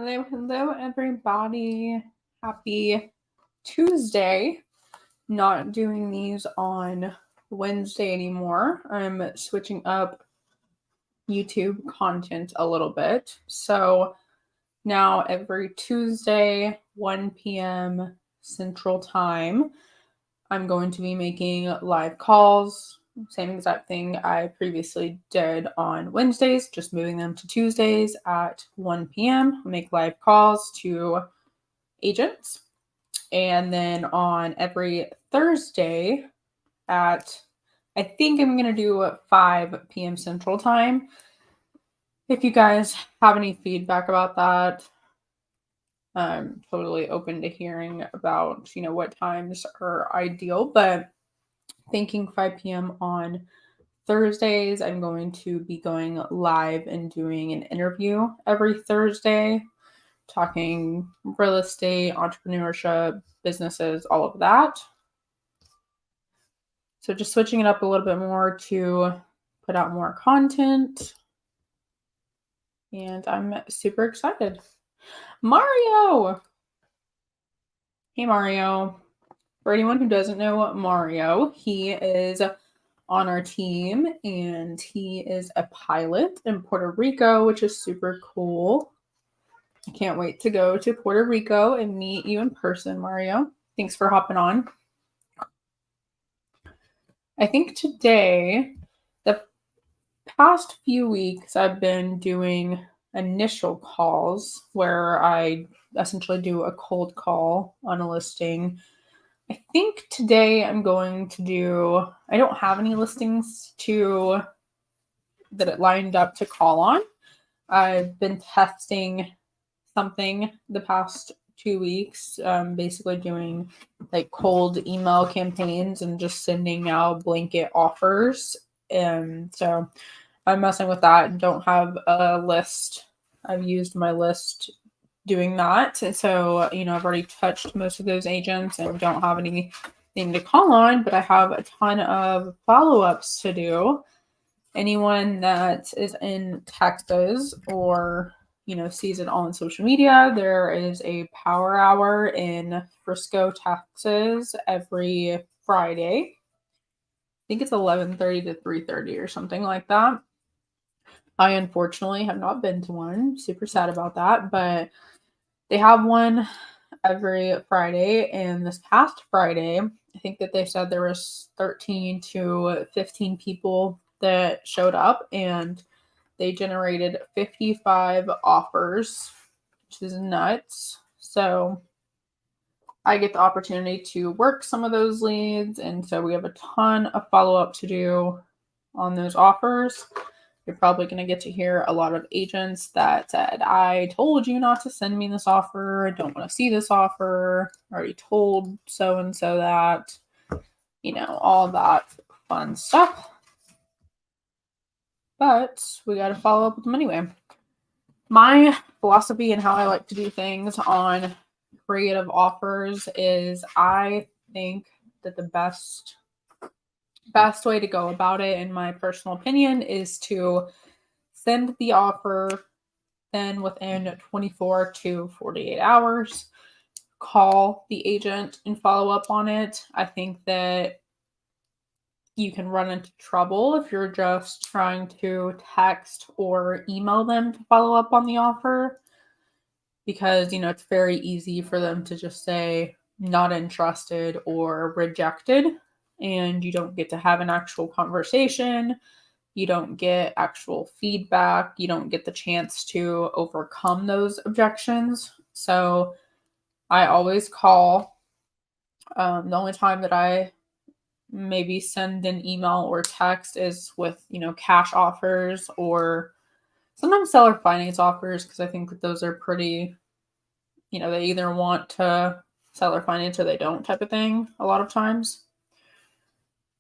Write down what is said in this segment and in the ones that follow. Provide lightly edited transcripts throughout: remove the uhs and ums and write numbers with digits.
Hello, everybody. Happy Tuesday. Not doing these on Wednesday anymore. I'm switching up YouTube content a little bit. So now every Tuesday, 1 p.m. Central Time, I'm going to be making live calls. Same exact thing I previously did on Wednesdays, just moving them to Tuesdays at 1 p.m. I'll make live calls to agents. And then on every Thursday at, I think I'm going to do 5 p.m. Central Time. If you guys have any feedback about that, I'm totally open to hearing about, what times are ideal, but thinking 5 p.m. on Thursdays, I'm going to be going live and doing an interview every Thursday, talking real estate, entrepreneurship, businesses, all of that. So just switching it up a little bit more to put out more content. And I'm super excited. Mario! Hey, Mario. For anyone who doesn't know Mario, he is on our team and he is a pilot in Puerto Rico, which is super cool. I can't wait to go to Puerto Rico and meet you in person, Mario. Thanks for hopping on. I think today, the past few weeks, I've been doing initial calls where I essentially do a cold call on a listing. I think today I'm going to do, I don't have any listings that it lined up to call on. I've been testing something the past 2 weeks, basically doing like cold email campaigns and just sending out blanket offers. And so I'm messing with that and don't have a list. I've used my list doing that. And so, I've already touched most of those agents and don't have anything to call on, but I have a ton of follow-ups to do. Anyone that is in Texas or, sees it on social media, there is a power hour in Frisco, Texas every Friday. I think it's 11:30 to 3:30 or something like that. I unfortunately have not been to one. Super sad about that, but they have one every Friday, and this past Friday, I think that they said there was 13 to 15 people that showed up, and they generated 55 offers, which is nuts. So I get the opportunity to work some of those leads, and so we have a ton of follow-up to do on those offers. You're probably going to get to hear a lot of agents that said, I told you not to send me this offer. I don't want to see this offer. I already told so-and-so that, all that fun stuff. But we got to follow up with them anyway. My philosophy and how I like to do things on creative offers is I think that the best way to go about it, in my personal opinion, is to send the offer, then within 24 to 48 hours, call the agent and follow up on it. I think that you can run into trouble if you're just trying to text or email them to follow up on the offer, because, it's very easy for them to just say not interested or rejected, and you don't get to have an actual conversation. You don't get actual feedback. You don't get the chance to overcome those objections. So I always call. The only time that I maybe send an email or text is with, cash offers or sometimes seller finance offers, because I think that those are pretty, they either want to seller finance or they don't, type of thing a lot of times.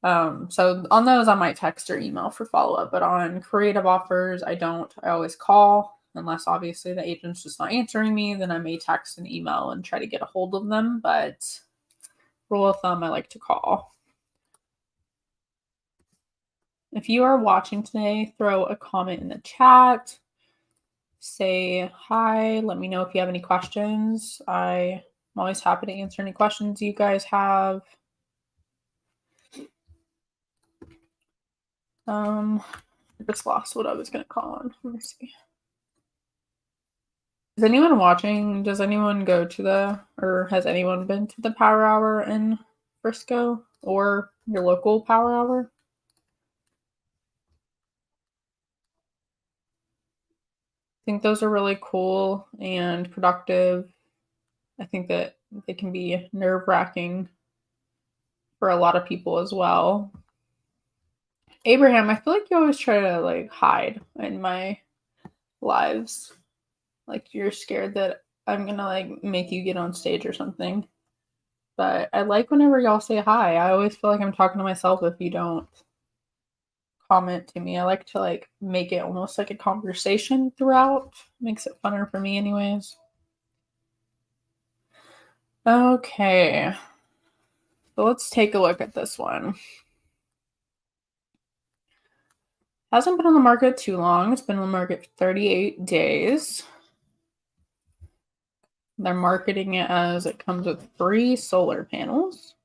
So on those, I might text or email for follow-up, but on creative offers, I don't. I always call, unless obviously the agent's just not answering me, then I may text and email and try to get a hold of them, but rule of thumb, I like to call. If you are watching today, throw a comment in the chat. say hi. Let me know if you have any questions. I'm always happy to answer any questions you guys have. I just lost what I was going to call on. Let me see. Is anyone watching? Does anyone go to or has anyone been to the Power Hour in Frisco or your local Power Hour? I think those are really cool and productive. I think that they can be nerve-wracking for a lot of people as well. Abraham, I feel like you always try to like hide in my lives. Like you're scared that I'm gonna like make you get on stage or something. But I like whenever y'all say hi. I always feel like I'm talking to myself if you don't comment to me. I like to like make it almost like a conversation throughout. Makes it funner for me anyways. Okay. So let's take a look at this one. Hasn't been on the market too long. It's been on the market for 38 days. They're marketing it as it comes with 3 solar panels.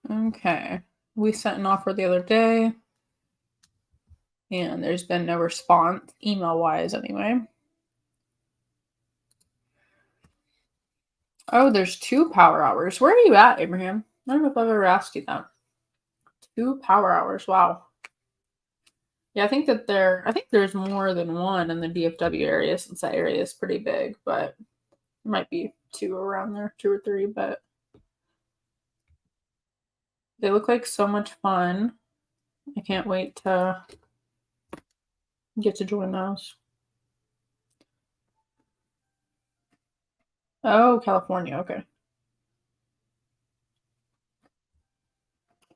Okay. We sent an offer the other day, and there's been no response, email-wise anyway. Oh, there's 2 power hours. Where are you at, Abraham? I don't know if I've ever asked you that. 2 power hours. Wow. Yeah, I think there's more than one in the DFW area since that area is pretty big, but there might be 2 around there, 2 or 3, but they look like so much fun. I can't wait to get to join those. Oh, California. Okay.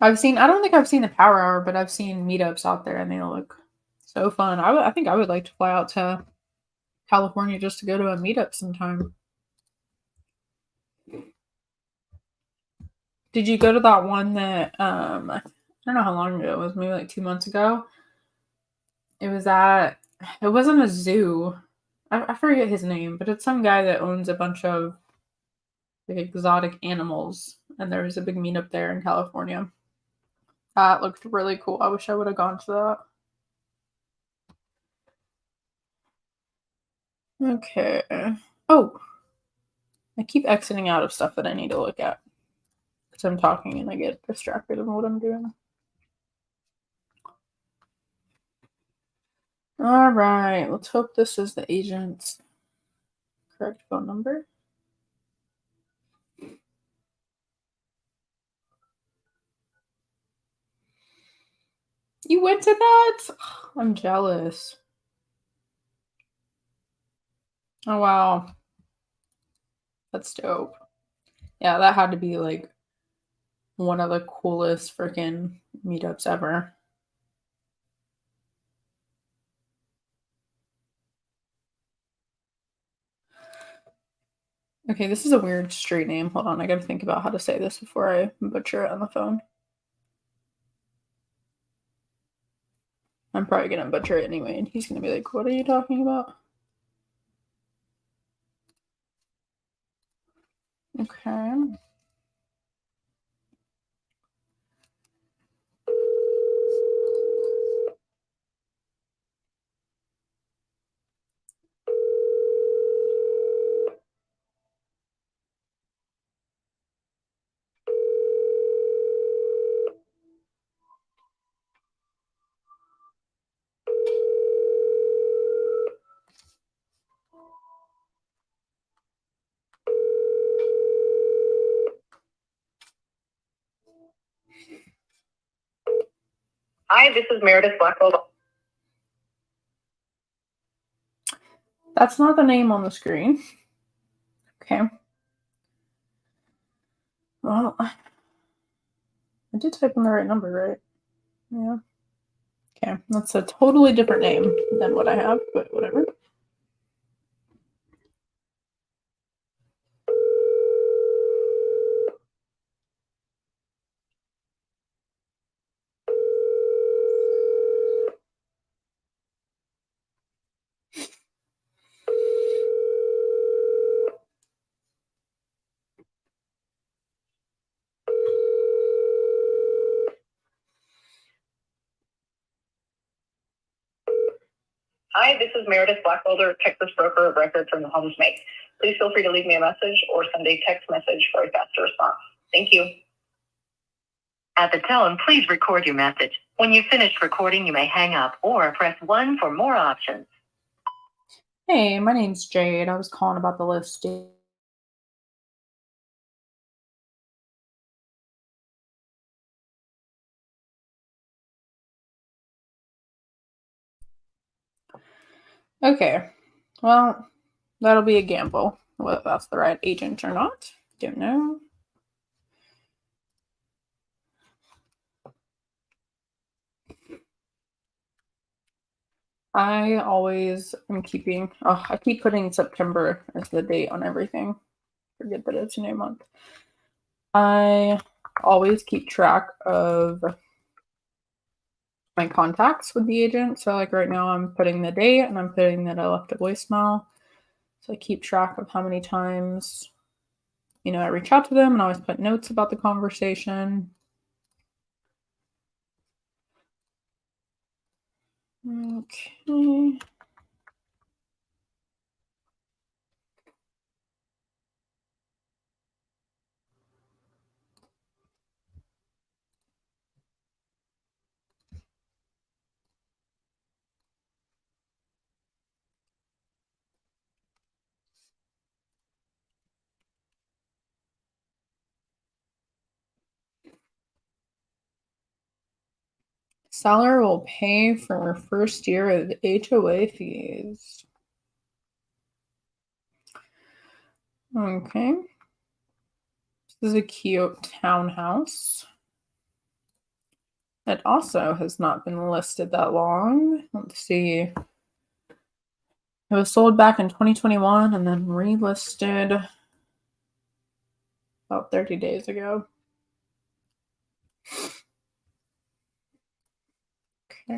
I don't think I've seen the Power Hour, but I've seen meetups out there and they look so fun. I think I would like to fly out to California just to go to a meetup sometime. Did you go to that one that I don't know how long ago it was, maybe like 2 months ago? It wasn't a zoo. I forget his name, but it's some guy that owns a bunch of like exotic animals, and there was a big meetup there in California. That looked really cool. I wish I would have gone to that. Okay. Oh, I keep exiting out of stuff that I need to look at because I'm talking and I get distracted in what I'm doing. All right, let's hope this is the agent's correct phone number. You went to that? I'm jealous. Oh, wow. That's dope. Yeah, that had to be like one of the coolest freaking meetups ever. Okay, this is a weird street name. Hold on, I gotta think about how to say this before I butcher it on the phone. I'm probably gonna butcher it anyway, and he's gonna be like, "What are you talking about?" Okay. Hi, this is Meredith Blackwell. That's not the name on the screen. Okay. Well, I did type in the right number, right? Yeah. Okay. That's a totally different name than what I have, but whatever. Hi, this is Meredith Blackwelder, Texas broker of record from the Homes Make. Please feel free to leave me a message or send a text message for a faster response. Thank you. At the tone, please record your message. When you've finished recording, you may hang up or press 1 for more options. Hey, my name's Jade. I was calling about the listing. Okay, well, that'll be a gamble. Whether that's the right agent or not, don't know. I always am keeping, I keep putting September as the date on everything. Forget that it's a new month. I always keep track of my contacts with the agent. So, like right now, I'm putting the date and I'm putting that I left a voicemail. So, I keep track of how many times, I reach out to them and I always put notes about the conversation. Okay. Seller will pay for first year of HOA fees. Okay. This is a cute townhouse. It also has not been listed that long. Let's see. It was sold back in 2021 and then relisted about 30 days ago. Okay.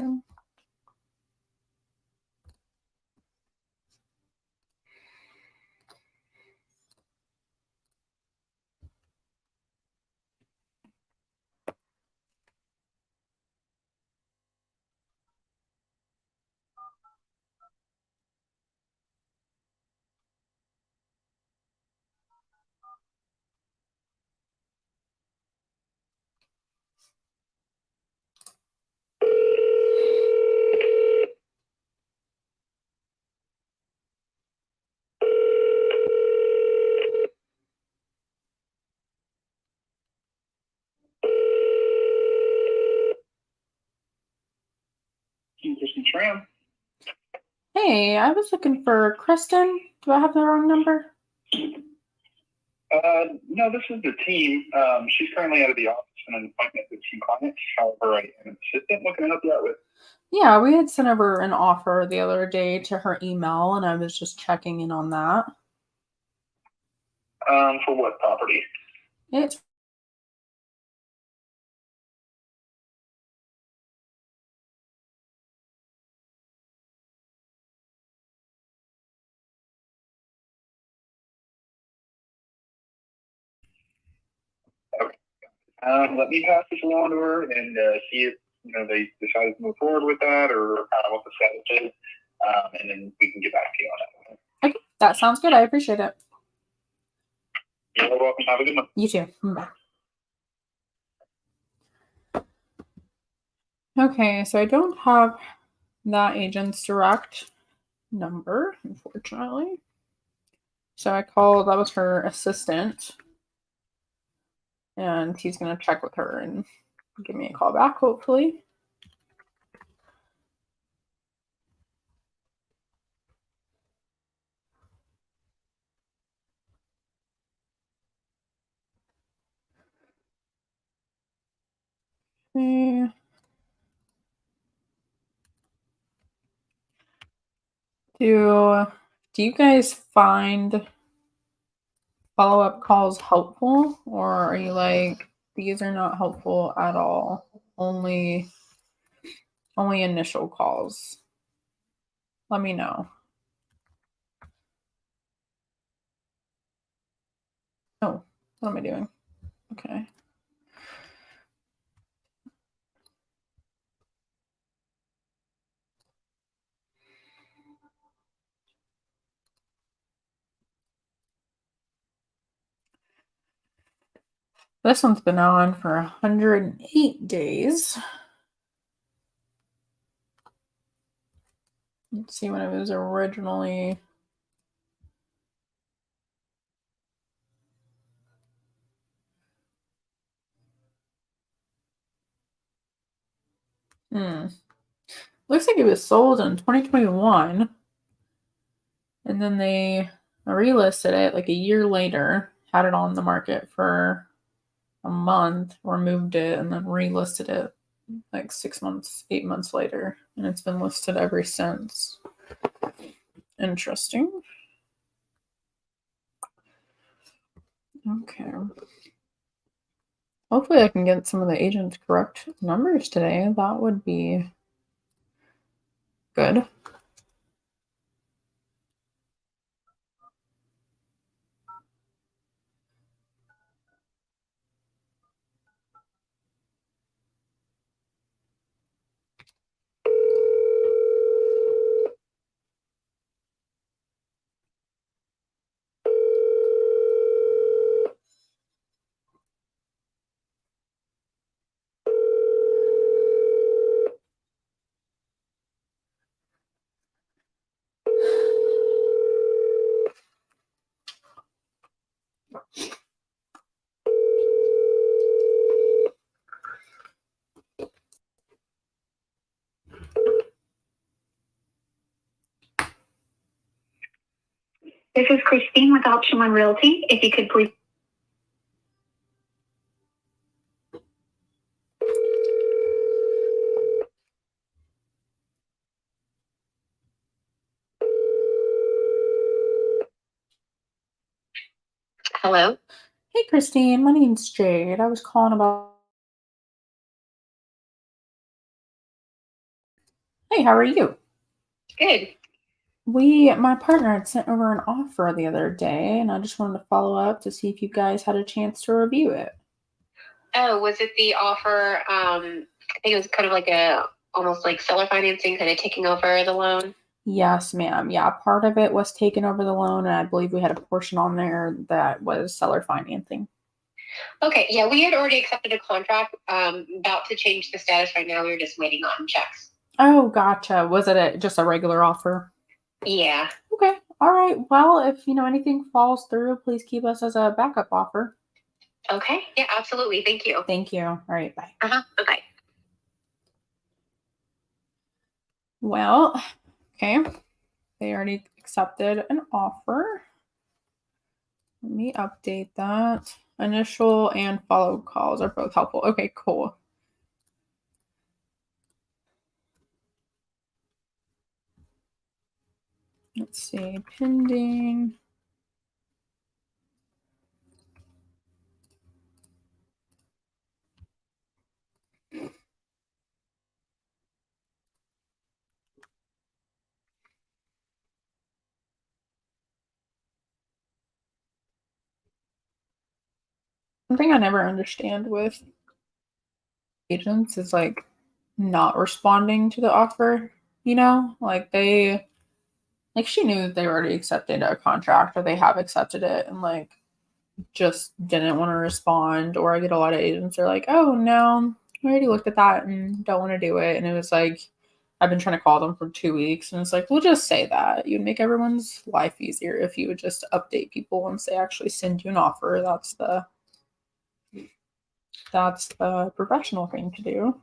Hey, I was looking for Kristen. Do I have the wrong number? No, this is the team. She's currently out of the office on an appointment with some clients. However, I am an assistant looking to help you out with. Yeah, we had sent over an offer the other day to her email, and I was just checking in on that. For what property? It's Okay. Let me pass this along to her and see if they decide to move forward with that or what the status is, and then we can get back to you on that. okay. That sounds good. I appreciate it. You're welcome. Have a good one. You too. Bye. Okay, so I don't have that agent's direct number, unfortunately. So I called, that was her assistant, and he's going to check with her and give me a call back, hopefully. Okay. Do you guys find follow-up calls helpful, or are you like, these are not helpful at all? Only initial calls. Let me know. Oh, what am I doing? Okay. This one's been on for 108 days. Let's see when it was originally. Looks like it was sold in 2021. And then they relisted it like a year later, had it on the market for a month, removed it, and then relisted it like 6 months, 8 months later. And it's been listed ever since. Interesting. Okay. Hopefully I can get some of the agent's correct numbers today. That would be good. This is Christine with Option One Realty. If you could please. Hello. Hey, Christine. My name's Jade. I was calling about. Hey, how are you? Good. My partner had sent over an offer the other day, and I just wanted to follow up to see if you guys had a chance to review it. Oh, was it the offer? I think it was kind of like almost like seller financing, kind of taking over the loan. Yes, ma'am. Yeah, part of it was taken over the loan, and I believe we had a portion on there that was seller financing. Okay, yeah, we had already accepted a contract. About to change the status right now. We were just waiting on checks. Oh, gotcha. Was it just a regular offer? Yeah. Okay. All right. Well, if anything falls through, please keep us as a backup offer. Okay. Yeah, absolutely. Thank you. Thank you. All right. Bye. Bye. Well, okay. They already accepted an offer. Let me update that. Initial and follow calls are both helpful. Okay, cool. Let's see. Pending. Something I never understand with agents is like not responding to the offer, like she knew that they already accepted a contract or they have accepted it and like just didn't want to respond. Or I get a lot of agents are like, oh no, I already looked at that and don't want to do it. And it was like I've been trying to call them for 2 weeks, and it's like, we'll just say that. You'd make everyone's life easier if you would just update people once they actually send you an offer. That's the professional thing to do.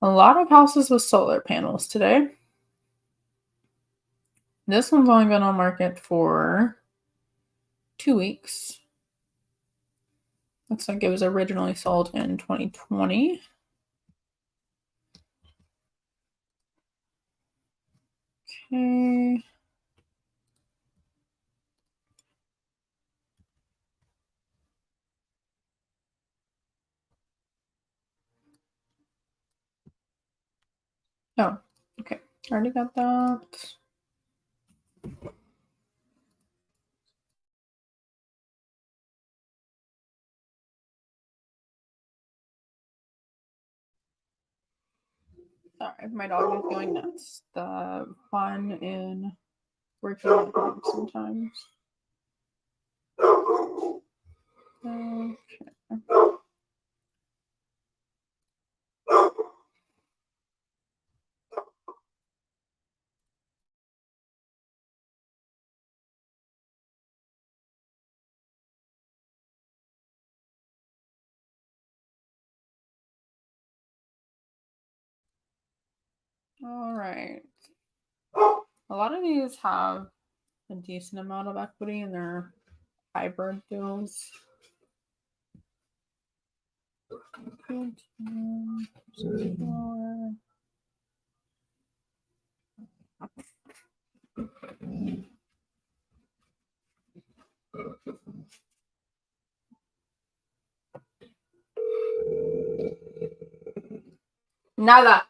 A lot of houses with solar panels today. This one's only been on market for 2 weeks. Looks like it was originally sold in 2020. Okay. Oh, okay. Already got that. Sorry, my dog is going nuts. The fun in working at home sometimes. Okay. All right. A lot of these have a decent amount of equity in their hybrid deals. Nada.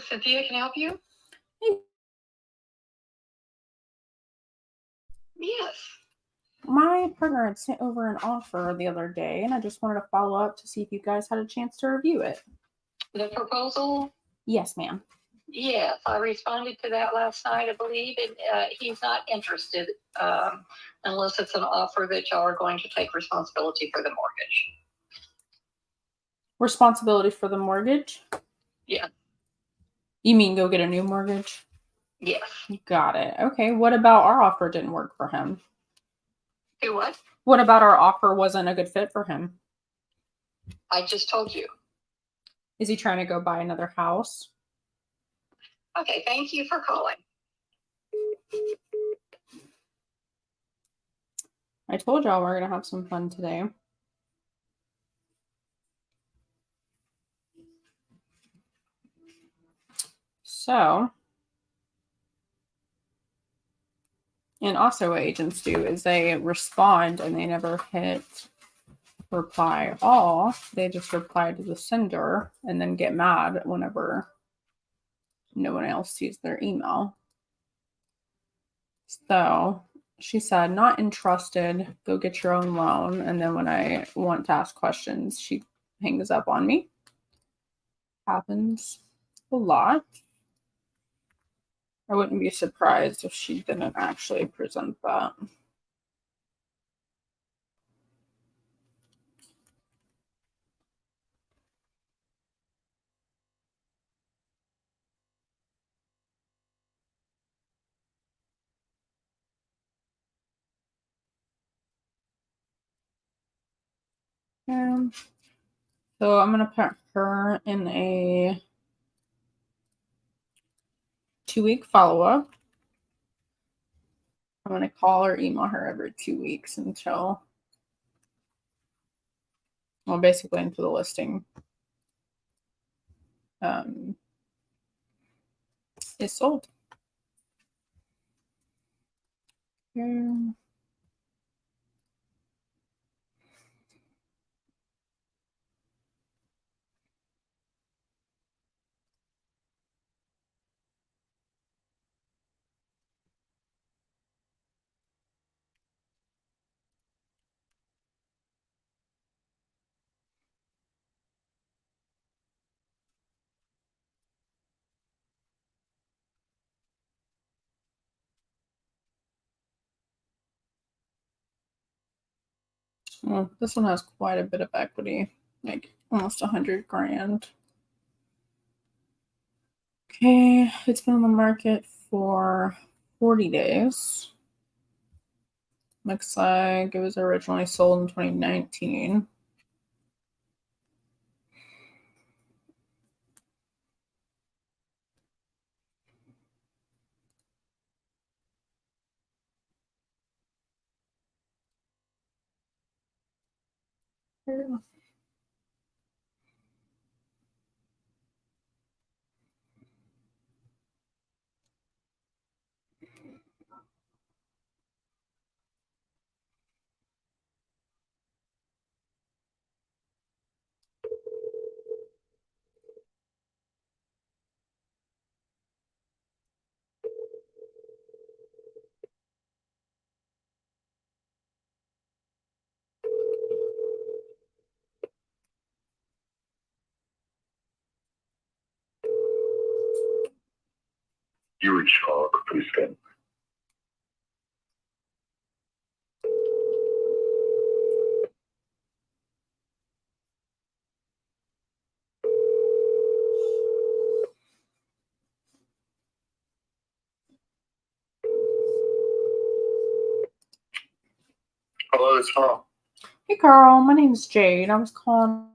Cynthia, can I help you? Yes. My partner had sent over an offer the other day, and I just wanted to follow up to see if you guys had a chance to review it. The proposal? Yes, ma'am. Yes, I responded to that last night, I believe, and he's not interested unless it's an offer that y'all are going to take responsibility for the mortgage. Responsibility for the mortgage? Yeah. You mean go get a new mortgage? Yes. Got it. Okay. What about our offer didn't work for him? Do what? What about our offer wasn't a good fit for him? I just told you. Is he trying to go buy another house? Okay, thank you for calling. I told y'all we're going to have some fun today. So, and also what agents do is they respond and they never hit reply all. They just reply to the sender and then get mad whenever no one else sees their email. So she said, not interested, go get your own loan. And then when I want to ask questions, she hangs up on me. Happens a lot. I wouldn't be surprised if she didn't actually present that. So I'm going to put her in a 2-week follow-up. I'm going to call or email her every 2 weeks until, well, basically until the listing is sold. Well, this one has quite a bit of equity, like almost 100 grand. Okay, it's been on the market for 40 days. Looks like it was originally sold in 2019. Yeah. You reached call, please scan. Hello, it's Carl. Hey, Carl. My name's Jade. I was calling.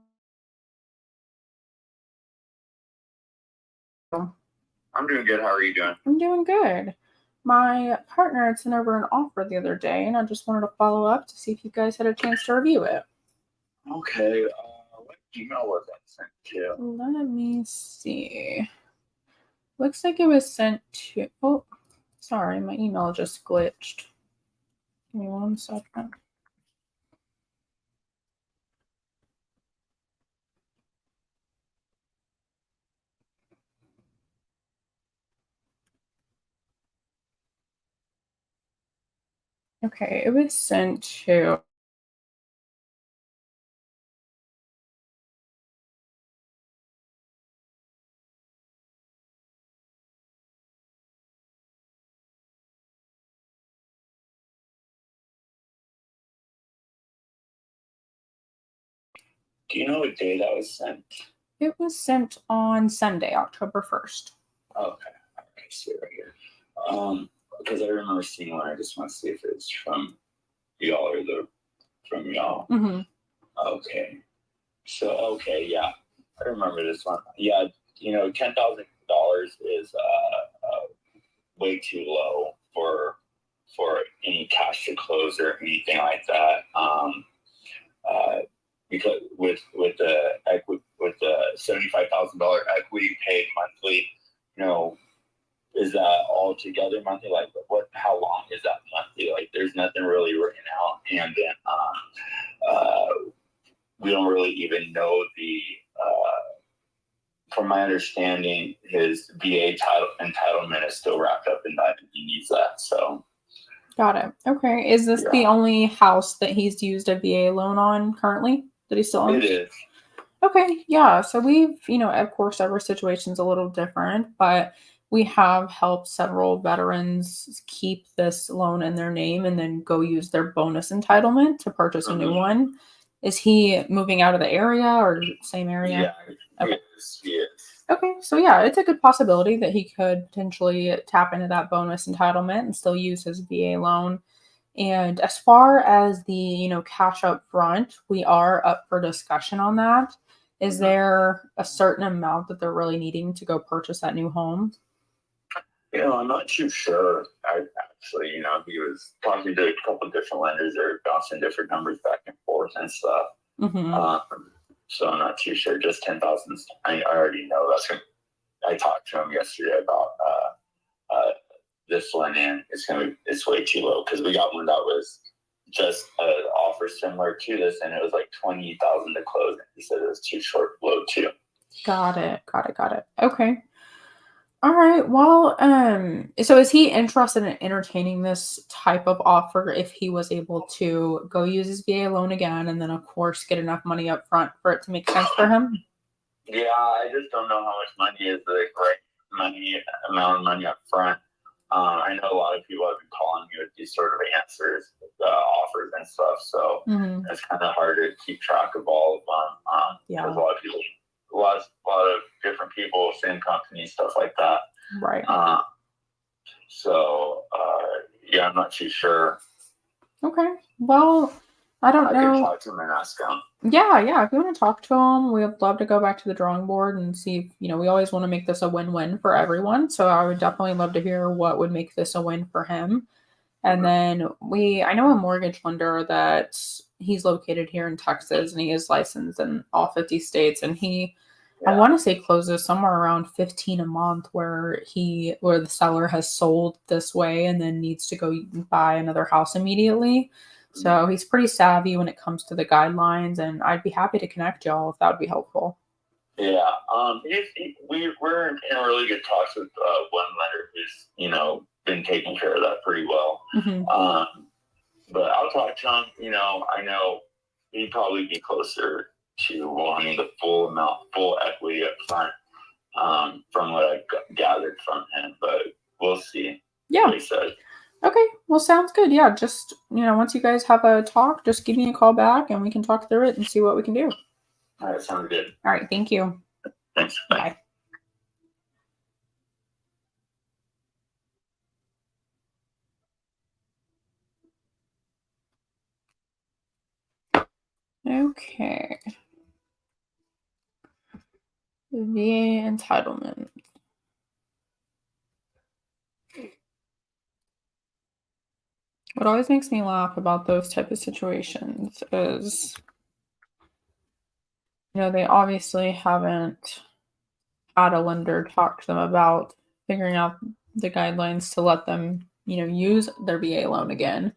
I'm doing good. How are you doing? I'm doing good. My partner had sent over an offer the other day, and I just wanted to follow up to see if you guys had a chance to review it. Okay. What email was that sent to? Let me see. Looks like it was sent to. Oh, sorry, my email just glitched. Give me 1 second. Okay, it was sent to. Do you know what day that was sent? It was sent on Sunday, October 1st. Okay. I see it right here. Because I remember seeing one. I just want to see if it's from y'all or from y'all. Mm-hmm. Okay. So yeah, I remember this one. Yeah, $10,000 is way too low for any cash to close or anything like that. Because with the $75,000 equity paid monthly, is that all together monthly? Like, how long is that monthly? Like, there's nothing really written out, and then we don't really even know from my understanding, his VA entitlement is still wrapped up in that, and he needs that. So, got it. Okay, is this the only house that he's used a VA loan on currently that he still owns? It is. Okay, yeah. So we've, of course, every situation's a little different, but we have helped several veterans keep this loan in their name and then go use their bonus entitlement to purchase a new one. Is he moving out of the area or same area? Yeah, okay. He is. Okay, so yeah, it's a good possibility that he could potentially tap into that bonus entitlement and still use his VA loan. And as far as the, cash up front, we are up for discussion on that. Is there a certain amount that they're really needing to go purchase that new home? I'm not too sure. I actually, he was talking to a couple of different lenders. They're bouncing different numbers back and forth and stuff. Mm-hmm. So I'm not too sure. Just 10,000. I already know that's. I talked to him yesterday about this one, and it's way too low because we got one that was just an offer similar to this, and it was like 20,000 to close. And he said it was too low too. Got it. Okay. All right. Well, so is he interested in entertaining this type of offer if he was able to go use his VA loan again and then of course get enough money up front for it to make sense for him? Yeah, I just don't know how much money is the right amount of money up front. I know a lot of people have been calling me with these sort of answers, offers and stuff. So it's kind of hard to keep track of all of them. Because a lot of people, a lot of different people, same company, stuff like that. Right. Yeah, I'm not too sure. Okay. Well, I don't know. I could talk to him and ask him. Yeah. If you want to talk to him, we would love to go back to the drawing board and see if, we always want to make this a win-win for everyone. So I would definitely love to hear what would make this a win for him. And then I know a mortgage lender that he's located here in Texas and he is licensed in all 50 states. And I want to say closes somewhere around 15 a month where the seller has sold this way and then needs to go buy another house immediately. So he's pretty savvy when it comes to the guidelines, and I'd be happy to connect y'all if that would be helpful. Yeah, we're in really good talks with one lender who's been taking care of that pretty well. But I'll talk to him. I know he'd probably be closer to wanting the full equity up front, from what I gathered from him. But we'll see. Yeah. Like I said. Okay, well, sounds good. Yeah, just, once you guys have a talk, just give me a call back and we can talk through it and see what we can do. All right, sounds good. All right, thank you. Thanks. Bye. Okay. VA entitlement. What always makes me laugh about those type of situations is, they obviously haven't had a lender talk to them about figuring out the guidelines to let them, use their VA loan again,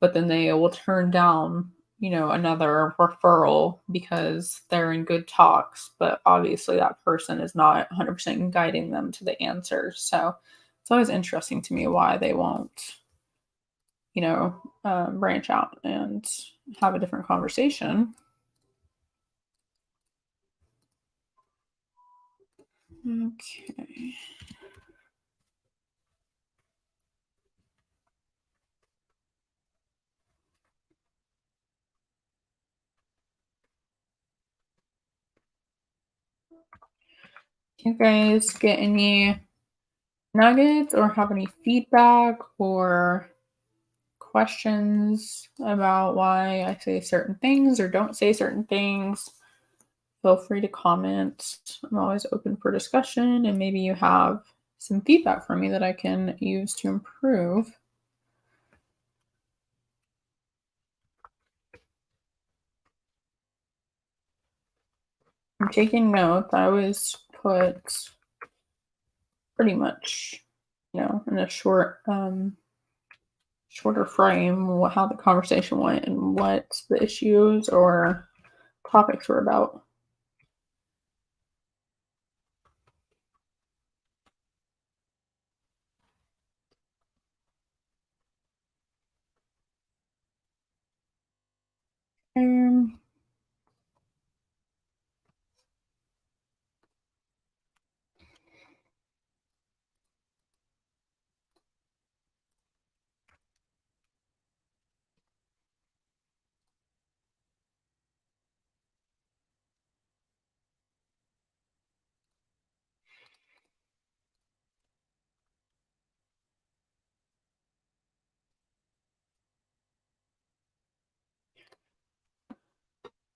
but then they will turn down, another referral because they're in good talks, but obviously that person is not 100% guiding them to the answer. So it's always interesting to me why they won't, branch out and have a different conversation. Okay. You guys get any nuggets or have any feedback or questions about why I say certain things or don't say certain things? Feel free to comment. I'm always open for discussion, and maybe you have some feedback from me that I can use to improve. I'm taking notes. I always put pretty much, in a shorter frame, how the conversation went and what the issues or topics were about.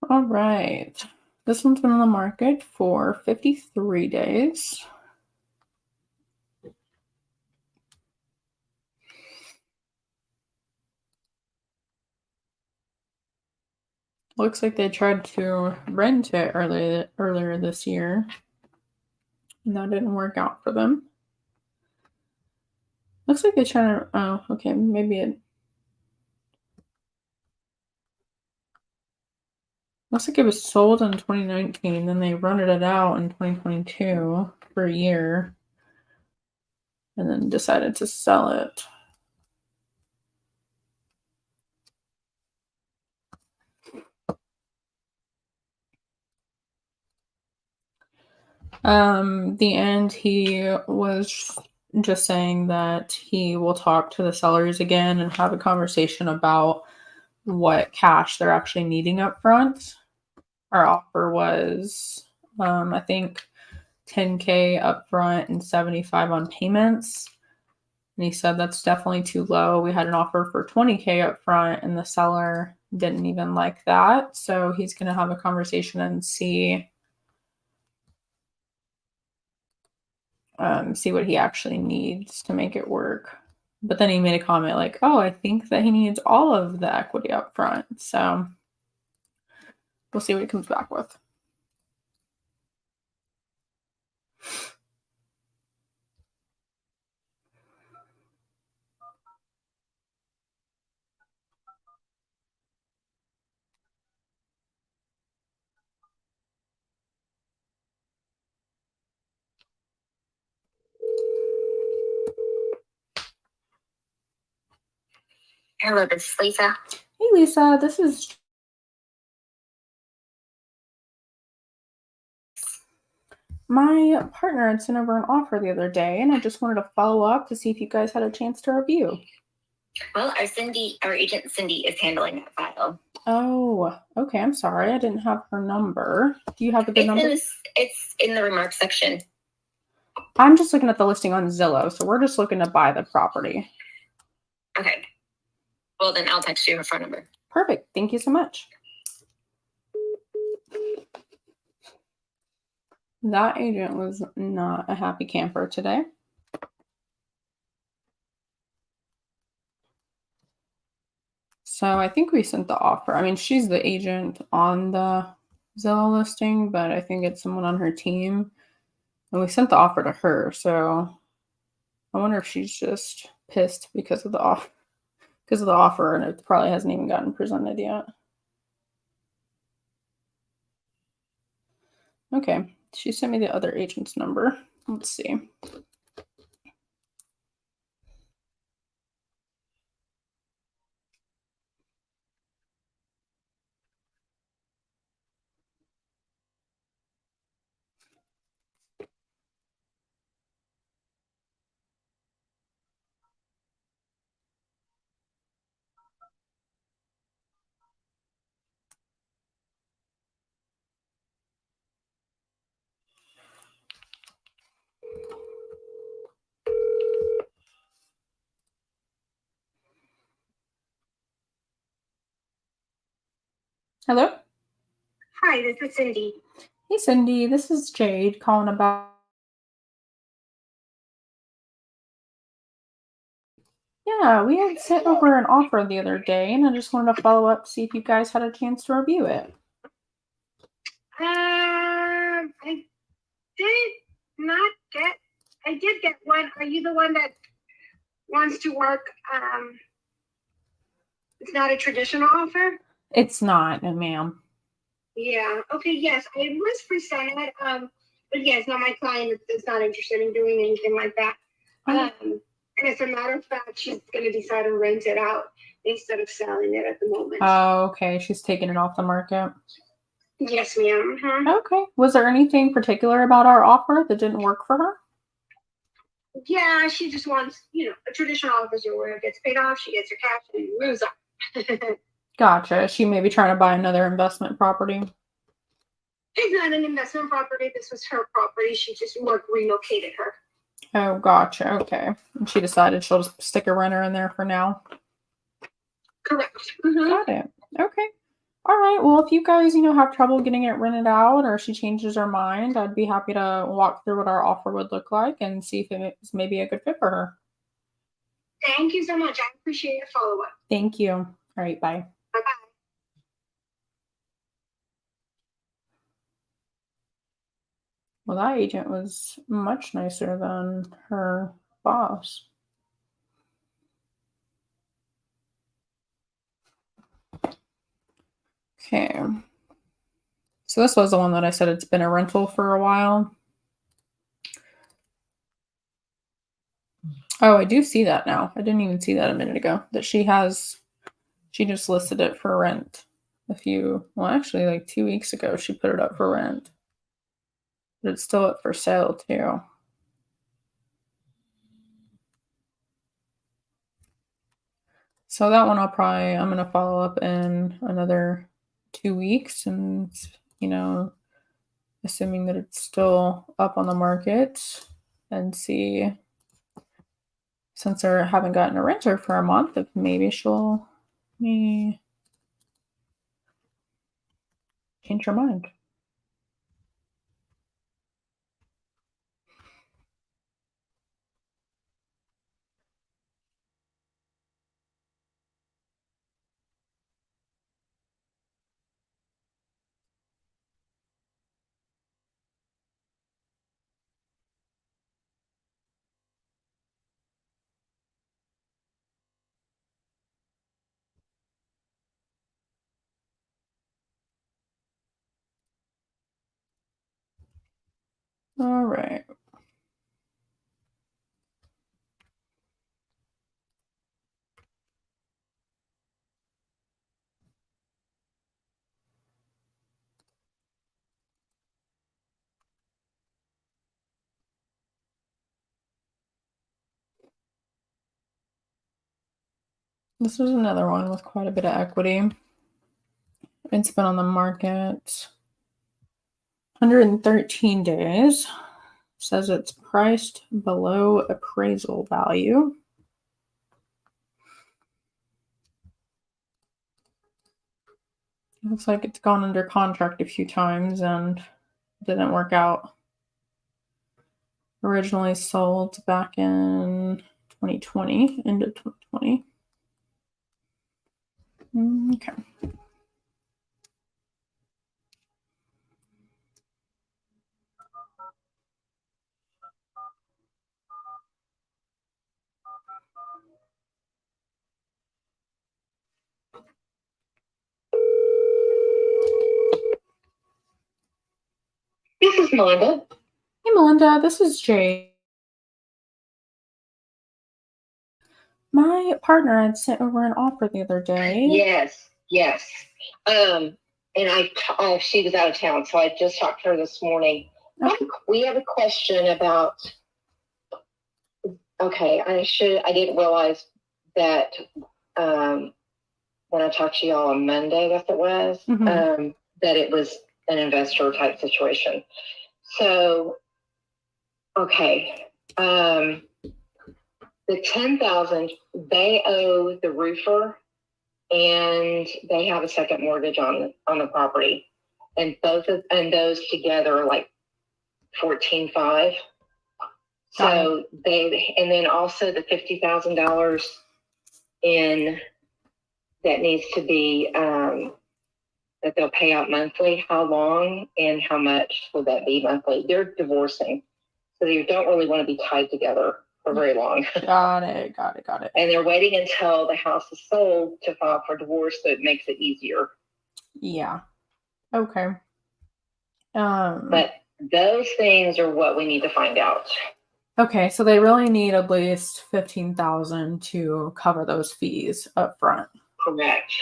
All right. This one's been on the market for 53 days. Looks like they tried to rent it earlier this year, and that didn't work out for them. Looks like they tried to. Oh, okay, maybe it. Looks like it was sold in 2019, then they rented it out in 2022 for a year, and then decided to sell it. The end, he was just saying that he will talk to the sellers again and have a conversation about what cash they're actually needing up front. Our offer was, I think, $10K up front and $75 on payments. And he said that's definitely too low. We had an offer for $20K up front, and the seller didn't even like that. So he's going to have a conversation and see what he actually needs to make it work. But then he made a comment like, oh, I think that he needs all of the equity up front. So we'll see what he comes back with. Hello, this is Lisa. Hey, Lisa, this is My partner had sent over an offer the other day, and I just wanted to follow up to see if you guys had a chance to review. Well, our agent Cindy is handling that file. Oh, okay. I'm sorry. I didn't have her number. Do you have a good number? It's in the remarks section. I'm just looking at the listing on Zillow, so we're just looking to buy the property. Okay. Well, then I'll text you her phone number. Perfect. Thank you so much. That agent was not a happy camper today. So I think we sent the offer. I mean, she's the agent on the Zillow listing, but I think it's someone on her team. And we sent the offer to her. So I wonder if she's just pissed because of the offer, and it probably hasn't even gotten presented yet. Okay. She sent me the other agent's number. Let's see. Hello? Hi, this is Cindy. Hey, Cindy. This is Jade calling about. Yeah, we had sent over an offer the other day, and I just wanted to follow up to see if you guys had a chance to review it. I did not get. I did get one. Are you the one that wants to work? It's not a traditional offer. It's not, ma'am. Yeah. Okay. Yes, I was presented. But yes, no, my client is not interested in doing anything like that. And as a matter of fact, she's going to decide to rent it out instead of selling it at the moment. Oh, okay. She's taking it off the market. Yes, ma'am. Okay. Was there anything particular about our offer that didn't work for her? Yeah, she just wants, a traditional officer where it gets paid off, she gets her cash, and moves on. Gotcha. She may be trying to buy another investment property. It's not an investment property. This was her property. She just relocated her. Oh, gotcha. Okay. And she decided she'll just stick a renter in there for now. Correct. Got it. Okay. All right. Well, if you guys, have trouble getting it rented out, or she changes her mind, I'd be happy to walk through what our offer would look like and see if it's maybe a good fit for her. Thank you so much. I appreciate your follow-up. Thank you. All right. Bye. Bye-bye. Well, that agent was much nicer than her boss. Okay. So this was the one that I said it's been a rental for a while. Oh, I do see that now. I didn't even see that a minute ago. That she just listed it for rent actually like 2 weeks ago she put it up for rent. But it's still up for sale too. So that one I'm gonna follow up in another 2 weeks, and assuming that it's still up on the market, and see, since I haven't gotten a renter for a month, if maybe she'll change her mind. All right. This is another one with quite a bit of equity. It's been on the market 113 days. Says it's priced below appraisal value. Looks like it's gone under contract a few times and didn't work out. Originally sold back in 2020, end of 2020. Okay. This is Melinda. Hey, Melinda, this is Jade. My partner had sent over an offer the other day. Yes. And she was out of town, so I just talked to her this morning. Okay. We have a question about. Okay, I didn't realize that when I talked to y'all on Monday, I guess it was, that it was an investor type situation. So, okay, the $10,000 they owe the roofer, and they have a second mortgage on the property, and those together are like $14,500. So and then also the $50,000 in that needs to be that they'll pay out monthly. How long and how much will that be monthly? They're divorcing, so you don't really want to be tied together for very long. Got it. And they're waiting until the house is sold to file for divorce, so it makes it easier. Yeah. Okay. But those things are what we need to find out. Okay, so they really need at least $15,000 to cover those fees up front. Correct.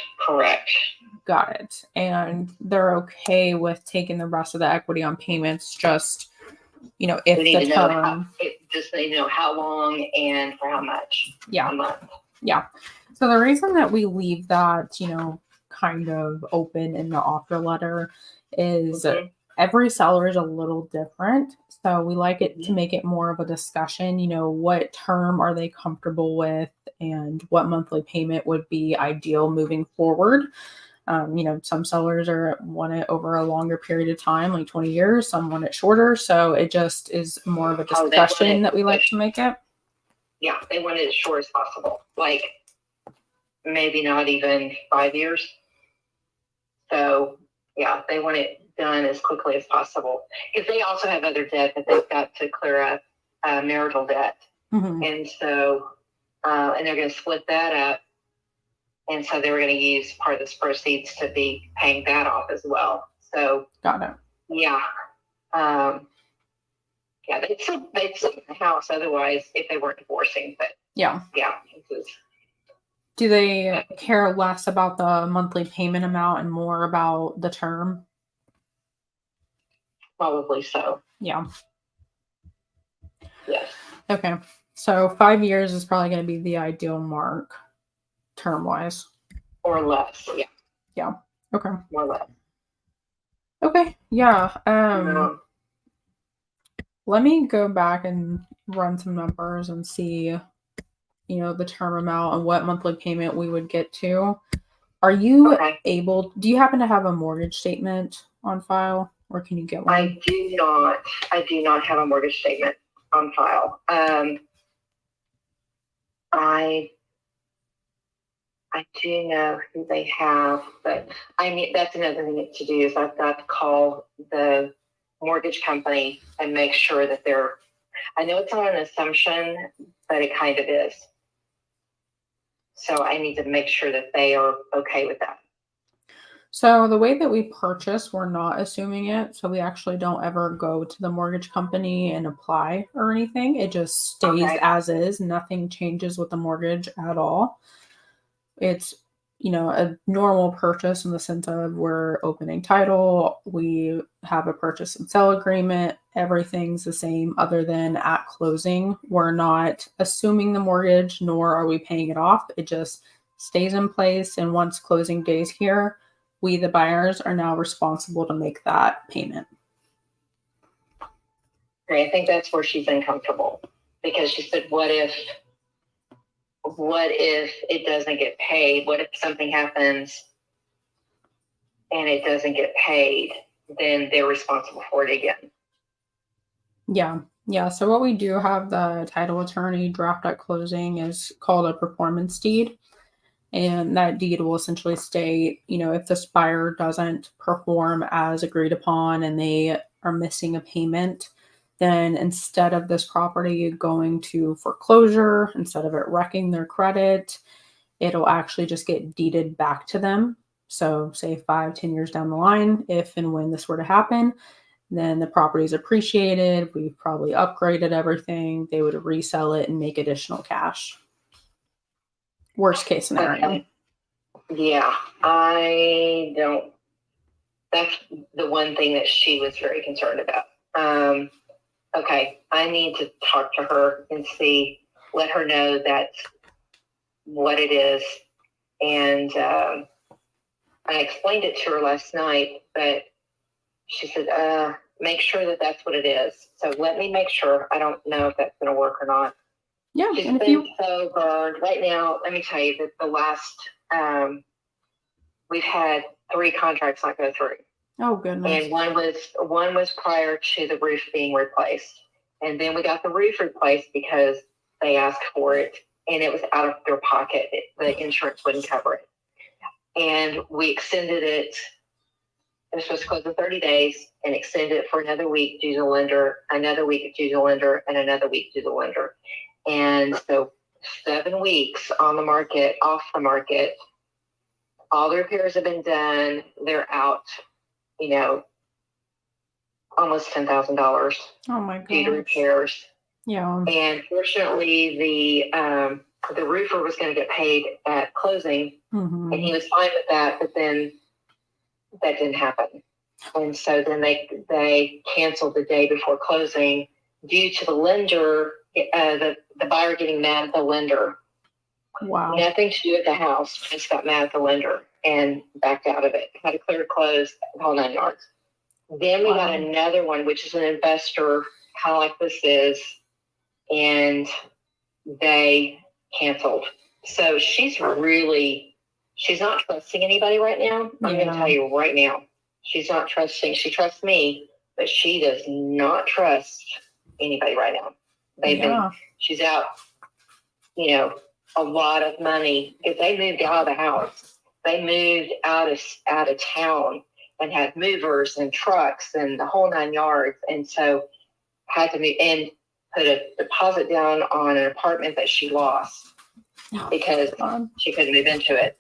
Got it. And they're okay with taking the rest of the equity on payments, just, if the term. Just they know how long and for how much. Yeah. A month. Yeah. So the reason that we leave that, kind of open in the offer letter is every seller is a little different. So we like it to make it more of a discussion, what term are they comfortable with and what monthly payment would be ideal moving forward. Some sellers want it over a longer period of time, like 20 years, some want it shorter. So it just is more of a discussion that we like to make it. Yeah, they want it as short as possible. Like maybe not even 5 years. So yeah, they want it done as quickly as possible, because they also have other debt that they've got to clear up, marital debt. And so and they're going to split that up, and so they were going to use part of this proceeds to be paying that off as well. So got it. Yeah. They'd still in the house otherwise if they weren't divorcing, but yeah. Do they care less about the monthly payment amount and more about the term? Probably so. Yeah. Yes. Okay. So 5 years is probably going to be the ideal mark, term-wise. Or less. Yeah. Yeah. Okay. More or less. Okay. Yeah. Let me go back and run some numbers and see, the term amount and what monthly payment we would get to. Are you able? Do you happen to have a mortgage statement on file, or can you get one? I do not have a mortgage statement on file. I do know who they have, but that's another thing to do is I've got to call the mortgage company and make sure that I know it's not an assumption, but it kind of is. So I need to make sure that they are okay with that. So the way that we purchase, we're not assuming it. So we actually don't ever go to the mortgage company and apply or anything. It just stays as is. Nothing changes with the mortgage at all. It's, a normal purchase in the sense of we're opening title. We have a purchase and sell agreement. Everything's the same other than at closing. We're not assuming the mortgage, nor are we paying it off. It just stays in place, and once closing days here, we, the buyers, are now responsible to make that payment. Okay, I think that's where she's uncomfortable, because she said, what if it doesn't get paid? What if something happens and it doesn't get paid? Then they're responsible for it again. Yeah. So what we do have the title attorney draft at closing is called a performance deed. And that deed will essentially state, if this buyer doesn't perform as agreed upon and they are missing a payment, then instead of this property going to foreclosure, instead of it wrecking their credit, it'll actually just get deeded back to them. So say 5-10 years down the line, if and when this were to happen, then the property is appreciated. We've probably upgraded everything. They would resell it and make additional cash. Worst case scenario. Yeah, that's the one thing that she was very concerned about. Okay, I need to talk to her and let her know that's what it is. And I explained it to her last night, but she said, make sure that that's what it is. So let me make sure. I don't know if that's going to work or not. Yeah. She's been so burned. Right now, let me tell you that the last, we've had 3 contracts not go through. Oh, goodness. And one was prior to the roof being replaced. And then we got the roof replaced because they asked for it and it was out of their pocket. The insurance wouldn't cover it. And we extended it. It was supposed to close in 30 days and extended it for another week due to the lender, another week due to the lender, and another week due to the lender. And so 7 weeks on the market, off the market. All the repairs have been done. They're out, almost $10,000. Oh my god. Due to repairs. Yeah. And fortunately, the roofer was going to get paid at closing, and he was fine with that. But then that didn't happen, and so then they canceled the day before closing due to the lender, the buyer getting mad at the lender. Wow. Nothing to do with the house. Just got mad at the lender and backed out of it. Had to clear close, the whole 9 yards. Then we got another one, which is an investor, kind of like this is, and they canceled. So she's not trusting anybody right now. I'm going to tell you right now. She's not trusting. She trusts me, but she does not trust anybody right now. She's out, a lot of money, because they moved out of the house. They moved out of town and had movers and trucks and the whole 9 yards. And so had to move and put a deposit down on an apartment that she lost because she couldn't move into it.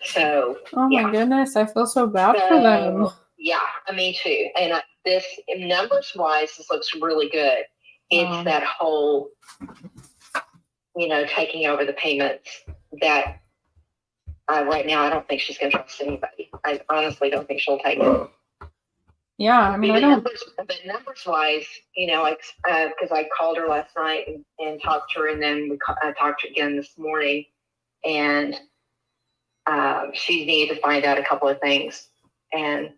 So, my goodness, I feel so bad for them. Yeah, me too. And this, numbers wise, this looks really good. It's that whole, taking over the payments that right now I don't think she's going to trust anybody. I honestly don't think she'll take it. Yeah, I don't. But numbers wise, because I called her last night and talked to her, and then I talked to her again this morning, and she needed to find out a couple of things. And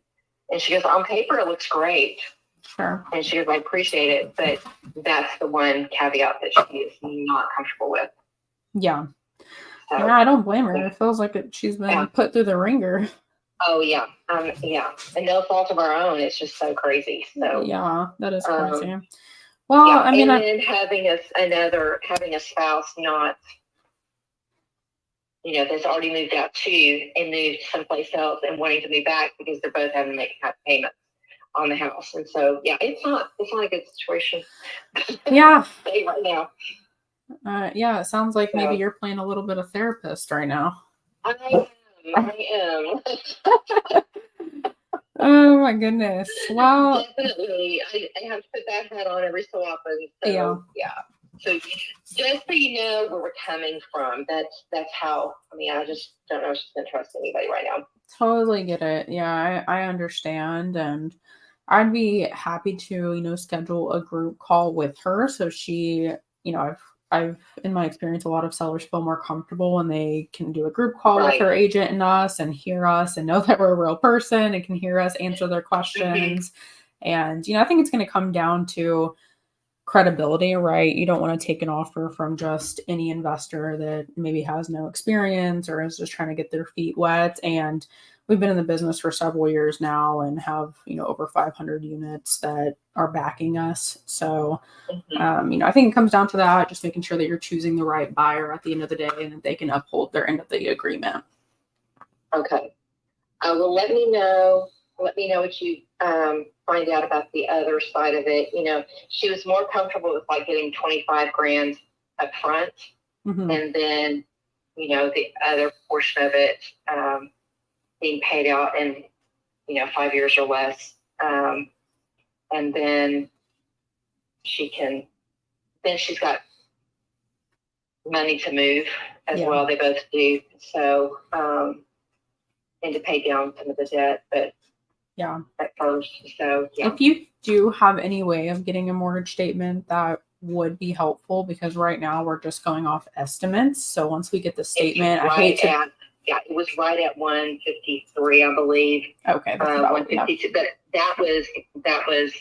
she goes, on paper, it looks great. Sure. And she goes, I appreciate it, but that's the one caveat that she is not comfortable with. Yeah. So, I don't blame her. It feels like she's been put through the ringer. Oh, yeah. And no fault of our own. It's just so crazy. So yeah, that is crazy. And then having a spouse not, that's already moved out too and moved someplace else and wanting to move back because they're both having to make payments on the house. And so, it's not a good situation. Yeah. Right now. It sounds like maybe you're playing a little bit of therapist right now. I am. Oh my goodness. Well, definitely. I have to put that hat on every so often. So, yeah. So just so you know where we're coming from, that's how, I just don't know if she's going to trust anybody right now. Totally get it. Yeah, I understand. And I'd be happy to, schedule a group call with her. So she, I've in my experience, a lot of sellers feel more comfortable when they can do a group call with Right. their agent and us and hear us and know that we're a real person and can hear us answer their questions. And, I think it's going to come down to credibility, right? You don't want to take an offer from just any investor that maybe has no experience or is just trying to get their feet wet. And we've been in the business for several years now and have, over 500 units that are backing us. So, I think it comes down to that, just making sure that you're choosing the right buyer at the end of the day and that they can uphold their end of the agreement. Okay. Well, let me know what you find out about the other side of it. She was more comfortable with like getting 25 grand up front, and then, the other portion of it being paid out in, 5 years or less. And then she's got money to move as well. They both do. So, and to pay down some of the debt, but at first. So, if you do have any way of getting a mortgage statement, that would be helpful, because right now we're just going off estimates. So once we get the statement, it was right at 153, I believe. Okay, that's about 152, but that was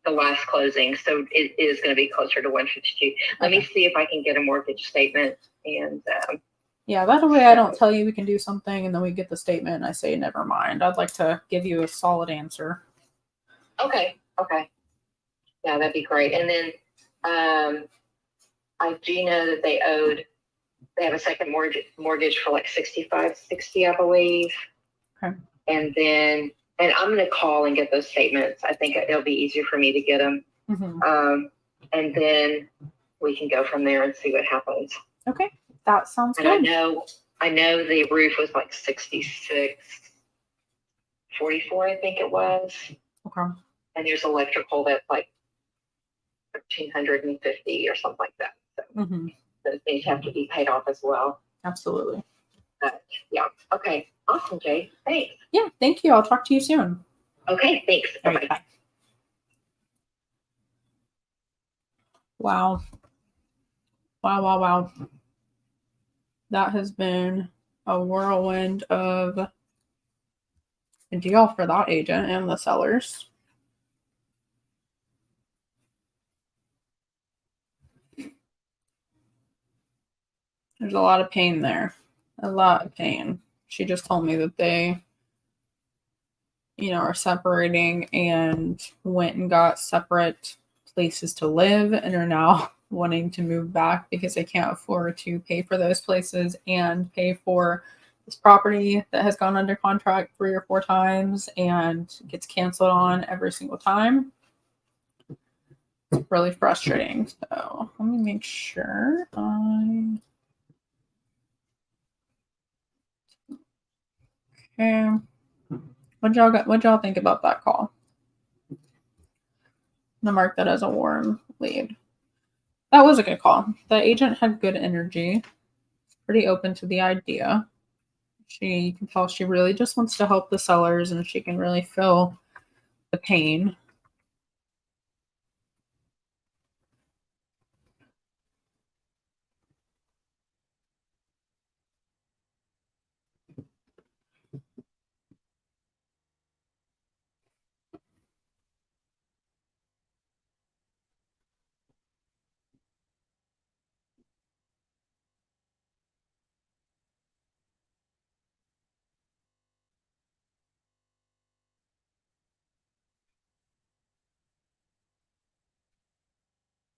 the last closing, so it is going to be closer to 152. Let me see if I can get a mortgage statement, and that way I don't tell you we can do something and then we get the statement and I say never mind. I'd like to give you a solid answer. Okay. Yeah, that'd be great. And then I do know that they have a second mortgage for like 65-60, I believe. Okay. And I'm going to call and get those statements. I think it'll be easier for me to get them. And then we can go from there and see what happens. Okay. That sounds good. I know the roof was like 66-44, I think it was. Okay. And there's electrical that's like 1,350 or something like that. So those things have to be paid off as well. Absolutely. But okay. Awesome, Jade. Thanks. Yeah, thank you. I'll talk to you soon. Okay, thanks. Bye-bye. Bye. Wow. That has been a whirlwind of a deal for that agent and the sellers. There's a lot of pain there. A lot of pain. She just told me that they, are separating and went and got separate places to live and are now wanting to move back because they can't afford to pay for those places and pay for this property that has gone under contract 3 or 4 times and gets canceled on every single time. It's really frustrating. So let me make sure okay. What y'all think about that call? I'm gonna mark that as a warm lead. That was a good call. The agent had good energy. Pretty open to the idea. You can tell she really just wants to help the sellers and she can really feel the pain.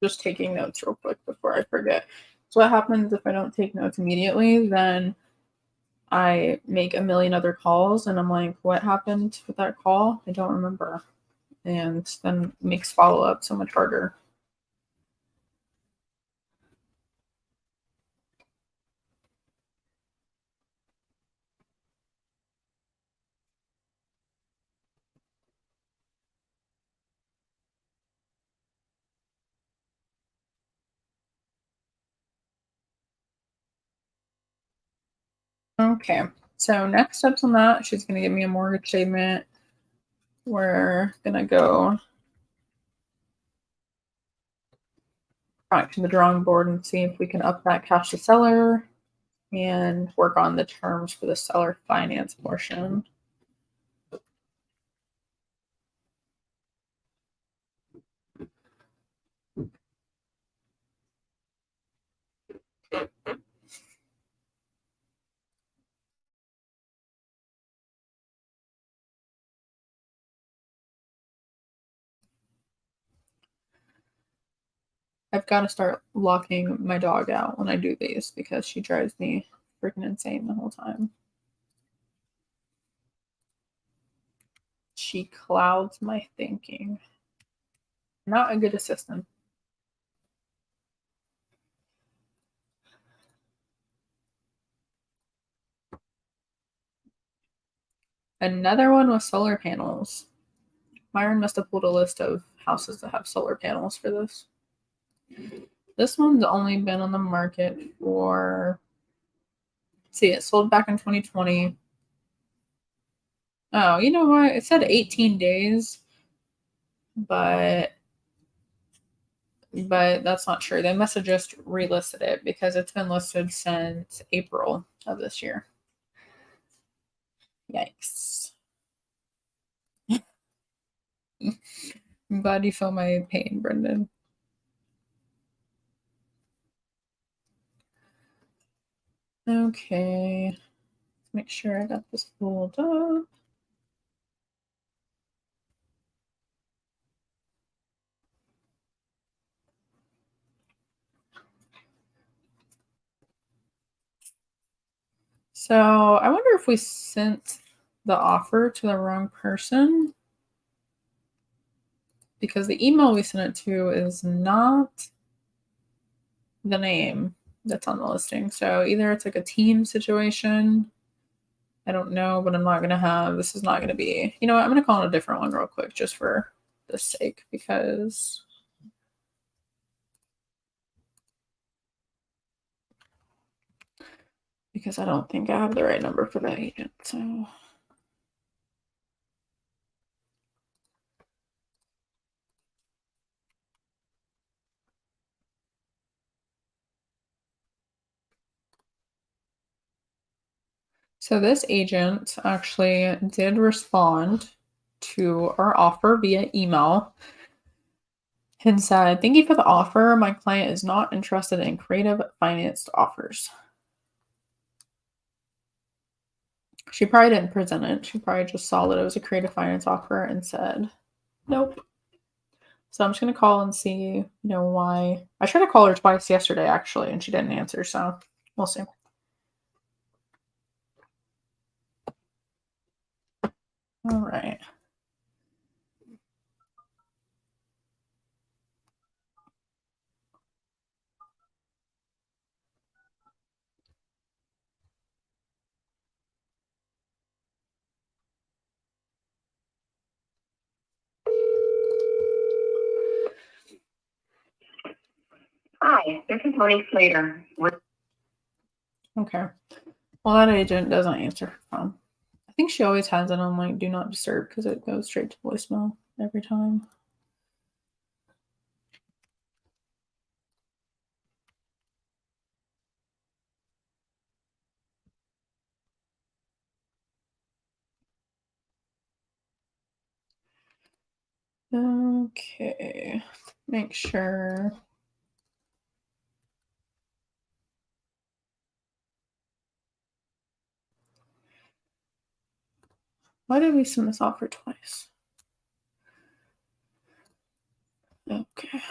Just taking notes real quick before I forget. So what happens if I don't take notes immediately? Then I make a million other calls and I'm like, what happened with that call? I don't remember. And then makes follow-up so much harder. Okay, so next steps on that, she's going to give me a mortgage statement. We're going to go back to the drawing board and see if we can up that cash to seller and work on the terms for the seller finance portion. I've got to start locking my dog out when I do these because she drives me freaking insane the whole time. She clouds my thinking. Not a good assistant. Another one with solar panels. Myron must have pulled a list of houses that have solar panels for this. This one's only been on the market for, see, it sold back in 2020. Oh, you know what? It said 18 days, but that's not true. They must have just relisted it because it's been listed since April of this year. Yikes. I'm glad you feel my pain, Brendan. Okay. Let's make sure I got this pulled up. So I wonder if we sent the offer to the wrong person because the email we sent it to is not the name that's on the listing. So either it's like a team situation. I don't know, but I'm not going to have, this is not going to be, you know what, I'm going to call it a different one real quick just for the sake because I don't think I have the right number for that agent. So this agent actually did respond to our offer via email and said, "Thank you for the offer. My client is not interested in creative financed offers." She probably didn't present it. She probably just saw that it was a creative finance offer and said, nope. So I'm just going to call and see, you know, why. I tried to call her twice yesterday, actually, and she didn't answer. So we'll see. All right. Hi, this is Monique Slater. Okay. Well, that agent doesn't answer her phone. I think she always has it on like do not disturb because it goes straight to voicemail every time. Okay. Make sure. Why did we send this offer twice? Okay.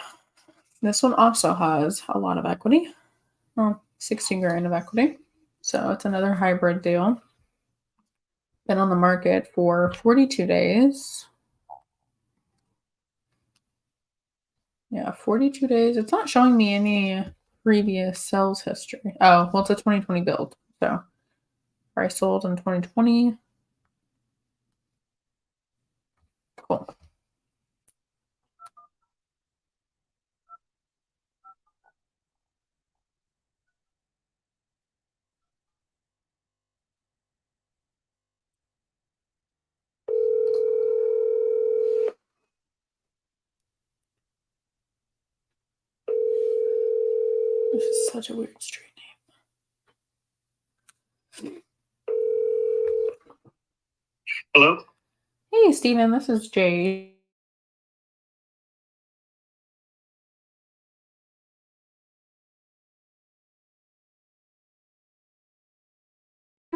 This one also has a lot of equity. Well, 60 grand of equity. So it's another hybrid deal. Been on the market for 42 days. Yeah, 42 days. It's not showing me any previous sales history. Oh, well, it's a 2020 build. So price sold in 2020. Cool. This is such a weird street name. Hello? Hey, Steven, this is Jade.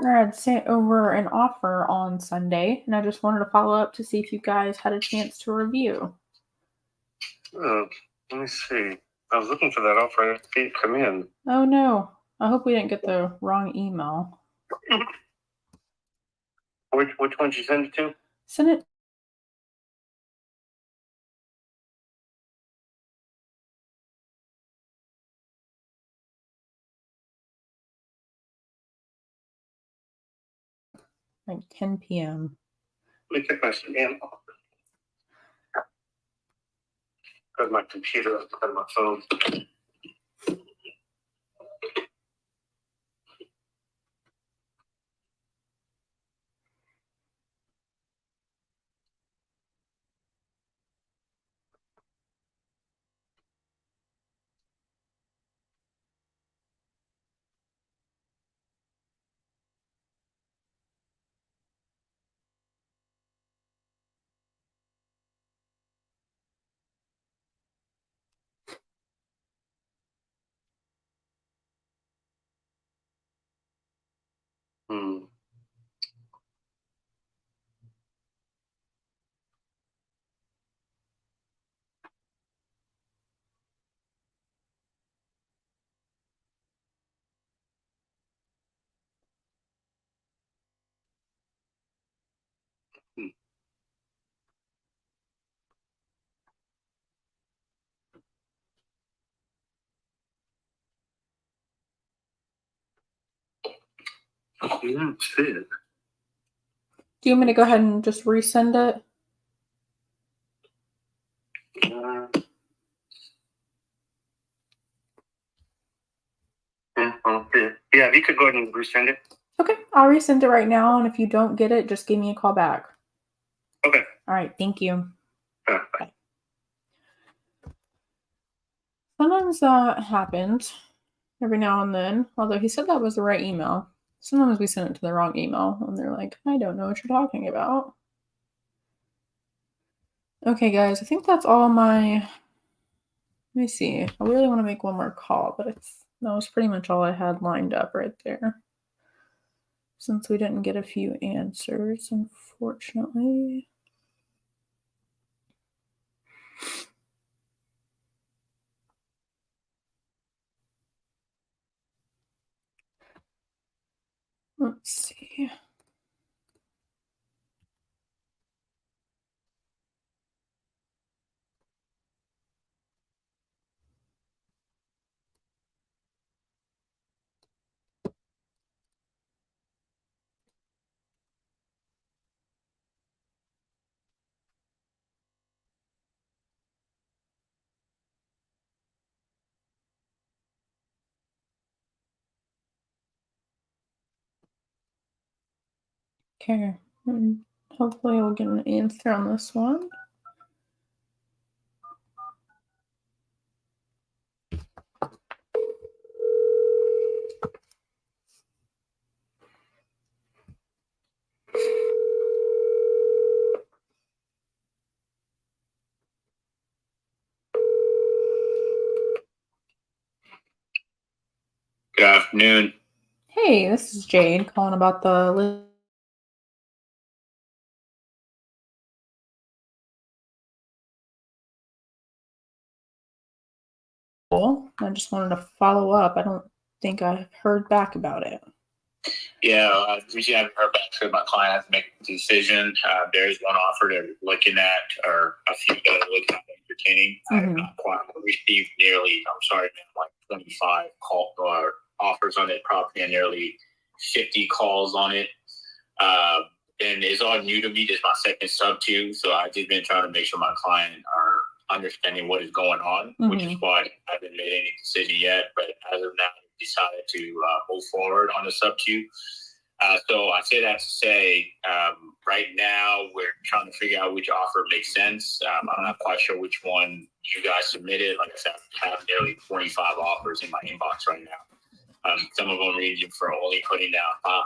I had sent over an offer on Sunday, and I just wanted to follow up to see if you guys had a chance to review. Let me see. I was looking for that offer. I didn't see it come in. Oh no. I hope we didn't get the wrong email. Which one did you send it to? Send it. Like 10 p.m. Let me check my spam. Got my computer up on my phone. Hmm. I didn't see it. Do you want me to go ahead and just resend it? Yeah, if you could go ahead and resend it. Okay, I'll resend it right now, and if you don't get it, just give me a call back. Okay. All right, thank you. Bye. Sometimes that happens every now and then, although he said that was the right email. Sometimes we send it to the wrong email, and they're like, I don't know what you're talking about. Okay, guys, I think that's all my... Let me see. I really want to make one more call, but that was pretty much all I had lined up right there. Since we didn't get a few answers, unfortunately. Let's see. Okay. Hopefully we'll get an answer on this one. Good afternoon. Hey, this is Jade calling about the... I just wanted to follow up. I don't think I've heard back about it. Yeah, we haven't heard back from my client. I have to make a decision. There's one offer they're looking at, or a few that are looking at entertaining. I have not quite received nearly, I'm sorry, man, like 25 offers on that property and nearly 50 calls on it. And it's all new to me. This is my second Subto, so I've just been trying to make sure my client are understanding what is going on, which is why I haven't made any decision yet. But as of now, I decided to move forward on the Subto. So I say that to say, right now we're trying to figure out which offer makes sense. I'm not quite sure which one you guys submitted. Like I said, I have nearly 25 offers in my inbox right now. Some of them ranging from only putting down $500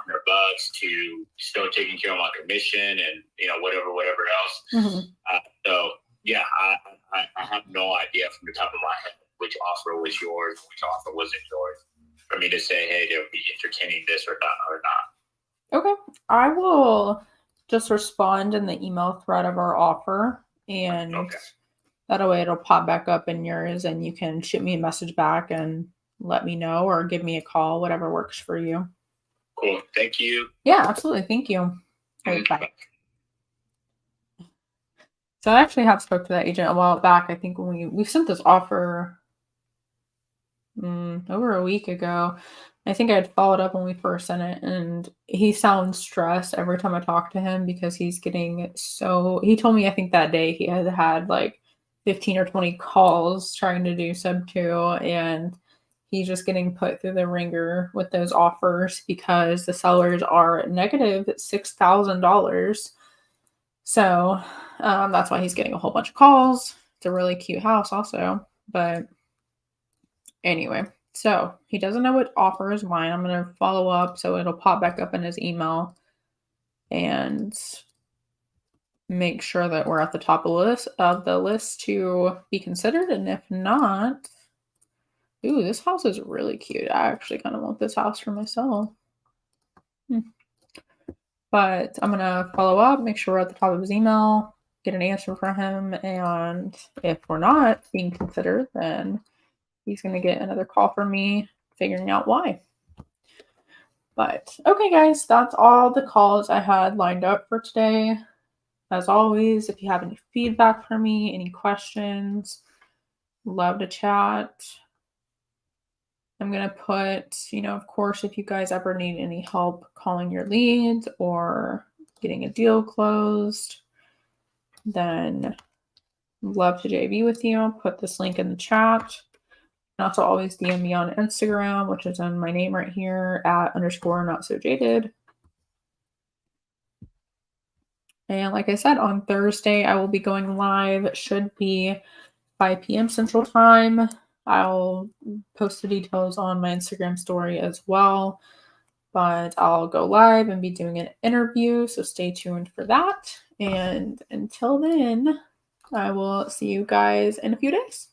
to still taking care of my commission and whatever else. Mm-hmm. So yeah, I have no idea from the top of my head which offer was yours, which offer wasn't yours, for me to say, hey, they'll be entertaining this or not. Okay, I will just respond in the email thread of our offer, and that way it'll pop back up in yours, and you can shoot me a message back and let me know, or give me a call, whatever works for you. Cool. Thank you. Yeah, absolutely. Thank you. All right, bye. So I actually have spoke to that agent a while back. I think when we sent this offer over a week ago. I think I had followed up when we first sent it, and he sounds stressed every time I talk to him because he's getting he told me I think that day he had like 15 or 20 calls trying to do Subto, and he's just getting put through the ringer with those offers because the sellers are negative $6,000. So that's why he's getting a whole bunch of calls. It's a really cute house also, but anyway, so he doesn't know what offer is mine. I'm going to follow up so it'll pop back up in his email and make sure that we're at the top of the list to be considered. And if not, ooh, this house is really cute. I actually kind of want this house for myself. But I'm going to follow up, make sure we're at the top of his email, get an answer from him. And if we're not being considered, then he's going to get another call from me figuring out why. But okay, guys, that's all the calls I had lined up for today. As always, if you have any feedback for me, any questions, love to chat. I'm going to put, of course, if you guys ever need any help calling your leads or getting a deal closed, then love to JV with you. I'll put this link in the chat. And also always DM me on Instagram, which is on my name right here @_notsojaded. And like I said, on Thursday, I will be going live. It should be 5 p.m. Central Time. I'll post the details on my Instagram story as well. But I'll go live and be doing an interview, so stay tuned for that. And until then, I will see you guys in a few days.